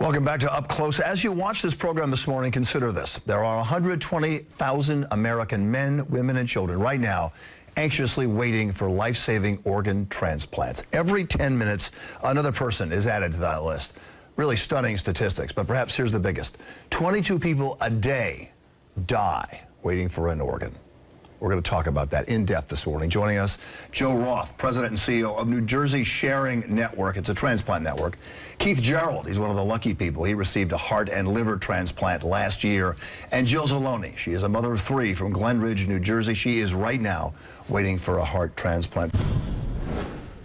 Welcome back to Up Close. As you watch this program this morning, consider this. There are 120,000 American men, women, and children right now anxiously waiting for life-saving organ transplants. Every 10 minutes, another person is added to that list. Really stunning statistics, but perhaps here's the biggest. 22 people a day die waiting for an organ. We're going to talk about that in depth this morning. Joining us, Joe Roth, President and CEO of New Jersey Sharing Network. It's a transplant network. Keith Gerald, he's one of the lucky people. He received a heart and liver transplant last year. And Jill Zaloni, she is a mother of 3 from Glen Ridge, New Jersey. She is right now waiting for a heart transplant.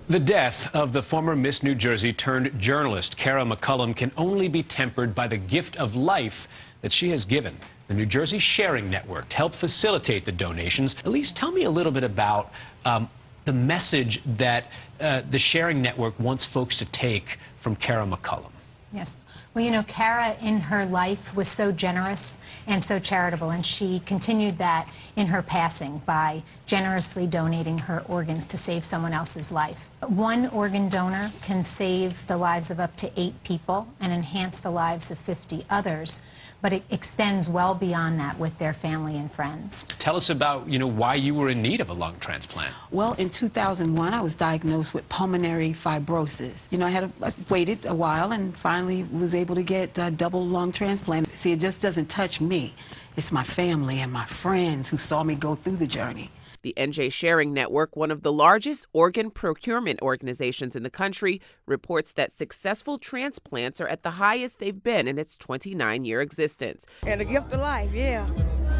The death of the former Miss New Jersey turned journalist Kara McCullum can only be tempered by the gift of life that she has given. The New Jersey Sharing Network to help facilitate the donations. Elise, tell me a little bit about the message that the Sharing Network wants folks to take from Kara McCullum. Yes. Well, you know, Kara in her life was so generous and so charitable, and she continued that in her passing by generously donating her organs to save someone else's life. One organ donor can save the lives of up to 8 people and enhance the lives of 50 others, but it extends well beyond that with their family and friends. Tell us about, why you were in need of a lung transplant. Well, in 2001, I was diagnosed with pulmonary fibrosis. I waited a while and finally was able to get a double lung transplant. See, it just doesn't touch me. It's my family and my friends who saw me go through the journey. The NJ Sharing Network, one of the largest organ procurement organizations in the country, reports that successful transplants are at the highest they've been in its 29-year existence. And a gift of life, yeah.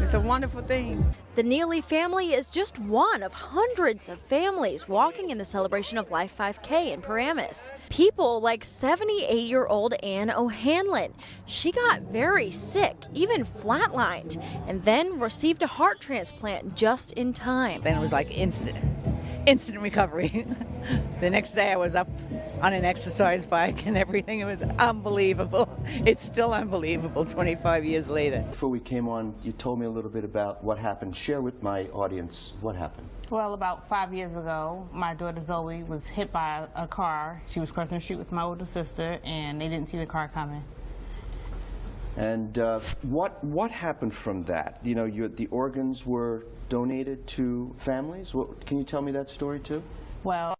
It's a wonderful thing. The Neely family is just one of hundreds of families walking in the Celebration of Life 5K in Paramus. People like 78-year-old Ann O'Hanlon. She got very sick, even flatlined, and then received a heart transplant just in time. Then it was like instant recovery. The next day I was up on an exercise bike and everything. It was unbelievable. It's still unbelievable 25 years later. Before we came on, you told me a little bit about what happened. Share with my audience what happened. Well, about 5 years ago, my daughter Zoe was hit by a car. She was crossing the street with my older sister, and they didn't see the car coming. And what happened from that? The organs were donated to families. Can you tell me that story too? Well,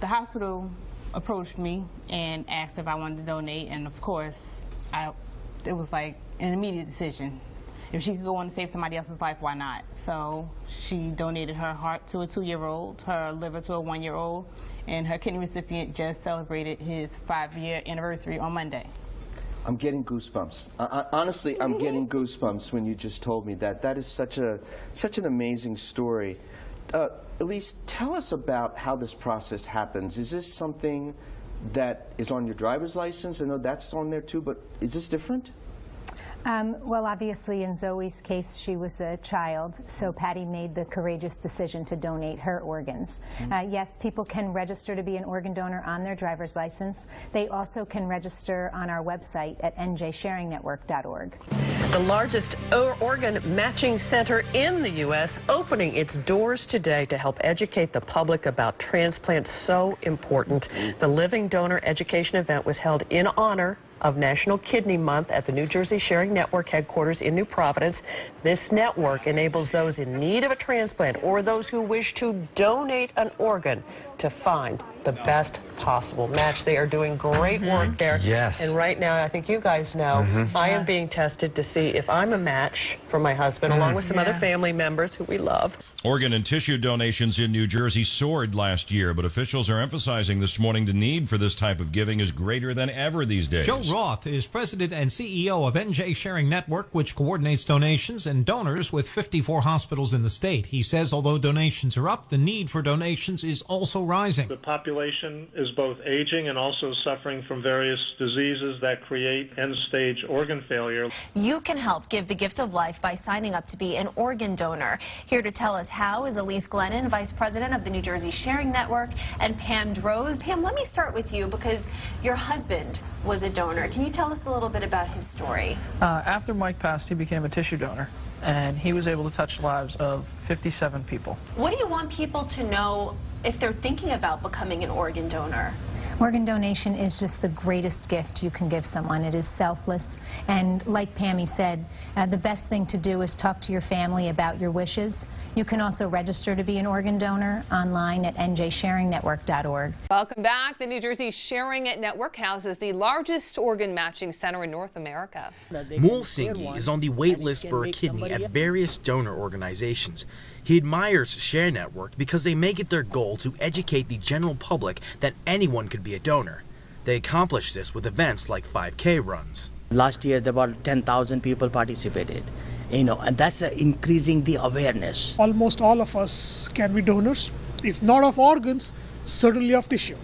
the hospital approached me and asked if I wanted to donate, and of course, it was like an immediate decision. If she could go on to save somebody else's life, why not? So she donated her heart to a 2-year-old, her liver to a 1-year-old, and her kidney recipient just celebrated his 5-year anniversary on Monday. I'm getting goosebumps. Honestly, I'm getting goosebumps when you just told me that. That is such an amazing story. Elise, tell us about how this process happens. Is this something that is on your driver's license? I know that's on there too, but is this different? Well, obviously, in Zoe's case, she was a child, so Patty made the courageous decision to donate her organs. Yes, people can register to be an organ donor on their driver's license. They also can register on our website at njsharingnetwork.org. The largest organ matching center in the U.S. opening its doors today to help educate the public about transplants, so important. The Living Donor Education event was held in honor of National Kidney Month at the New Jersey Sharing Network headquarters in New Providence. This network enables those in need of a transplant or those who wish to donate an organ to find the best possible match. They are doing great work there. Yes. And right now, I think you guys know, I am being tested to see if I'm a match for my husband, along with some other family members who we love. Organ and tissue donations in New Jersey soared last year, but officials are emphasizing this morning the need for this type of giving is greater than ever these days. Joe Roth is president and CEO of NJ Sharing Network, which coordinates donations and donors with 54 hospitals in the state. He says although donations are up, the need for donations is also rising. The population is both aging and also suffering from various diseases that create end-stage organ failure. You can help give the gift of life by signing up to be an organ donor. Here to tell us how is Elise Glennon, Vice President of the New Jersey Sharing Network, and Pam Droz. Pam, let me start with you because your husband was a donor. Can you tell us a little bit about his story? After Mike passed, he became a tissue donor, and he was able to touch the lives of 57 people. What do you want people to know if they're thinking about becoming an organ donor? Organ donation is just the greatest gift you can give someone. It is selfless, and like Pammy said, the best thing to do is talk to your family about your wishes. You can also register to be an organ donor online at njsharingnetwork.org. Welcome back. The New Jersey Sharing Network houses the largest organ matching center in North America. Mool Singhi is on the wait list for a kidney at various donor organizations. He admires Share Network because they make it their goal to educate the general public that anyone could be a donor. They accomplish this with events like 5K runs. Last year, about 10,000 people participated, and that's increasing the awareness. Almost all of us can be donors, if not of organs, certainly of tissue.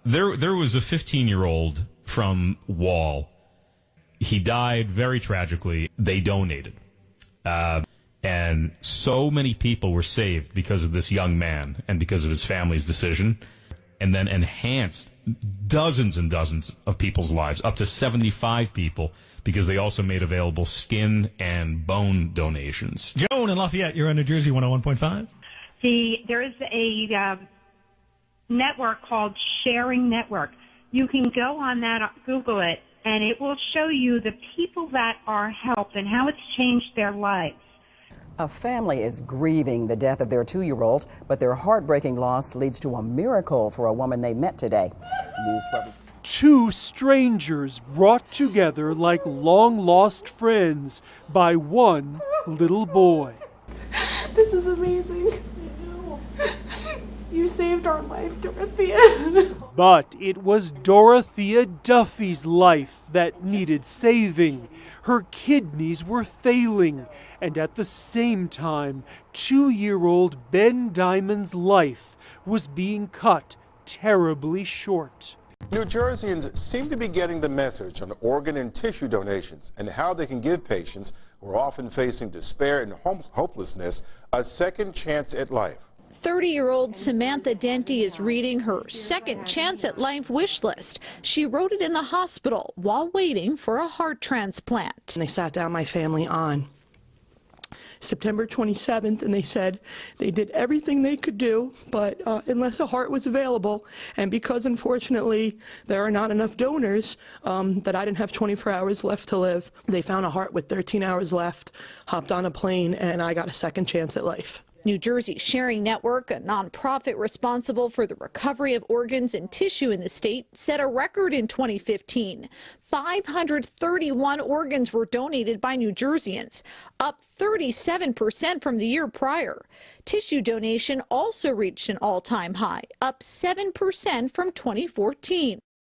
There was a 15-year-old from Wall. He died very tragically. They donated. And so many people were saved because of this young man and because of his family's decision, and then enhanced dozens and dozens of people's lives, up to 75 people, because they also made available skin and bone donations. Joan in Lafayette, you're on New Jersey 101.5. There is a network called Sharing Network. You can go on that, Google it, and it will show you the people that are helped and how it's changed their lives. A family is grieving the death of their 2-year-old, but their heartbreaking loss leads to a miracle for a woman they met today. News 12. Two strangers brought together like long-lost friends by one little boy. This is amazing. You saved our life, Dorothea. But it was Dorothea Duffy's life that needed saving. Her kidneys were failing, and at the same time, 2-year-old Ben Diamond's life was being cut terribly short. New Jerseyans seem to be getting the message on organ and tissue donations and how they can give patients who are often facing despair and hopelessness a second chance at life. 30-year-old Samantha Denty is reading her second chance at life wish list. She wrote it in the hospital while waiting for a heart transplant. They sat down my family on September 27th, and they said they did everything they could do, but unless a heart was available, and because unfortunately there are not enough donors, that I didn't have 24 hours left to live, they found a heart with 13 hours left, hopped on a plane, and I got a second chance at life. New Jersey Sharing Network, a nonprofit responsible for the recovery of organs and tissue in the state, set a record in 2015. 531 organs were donated by New Jerseyans, up 37% from the year prior. Tissue donation also reached an all-time high, up 7% from 2014.